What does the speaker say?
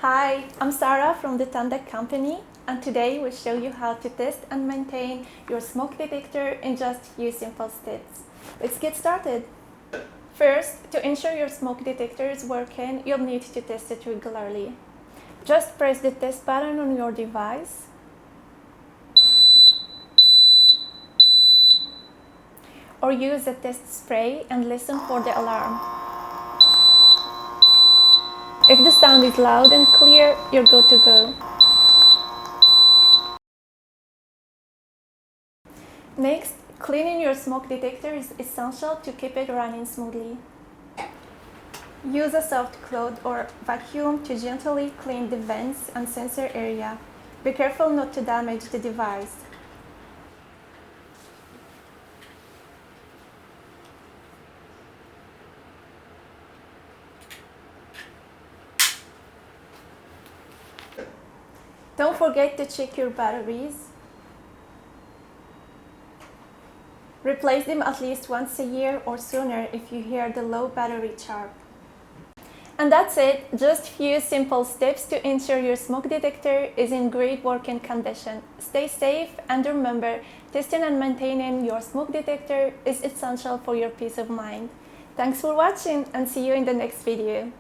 Hi, I'm Sarah from the Detector company, and today we'll show you how to test and maintain your smoke detector in just a few simple steps. Let's get started. First, to ensure your smoke detector is working, you'll need to test it regularly. Just press the test button on your device. Or use a test spray and listen for the alarm. If the sound is loud and clear, you're good to go. Next, cleaning your smoke detector is essential to keep it running smoothly. Use a soft cloth or vacuum to gently clean the vents and sensor area. Be careful not to damage the device. Don't forget to check your batteries. Replace them at least once a year or sooner if you hear the low battery chirp. And that's it, just few simple steps to ensure your smoke detector is in great working condition. Stay safe and remember, testing and maintaining your smoke detector is essential for your peace of mind. Thanks for watching and see you in the next video.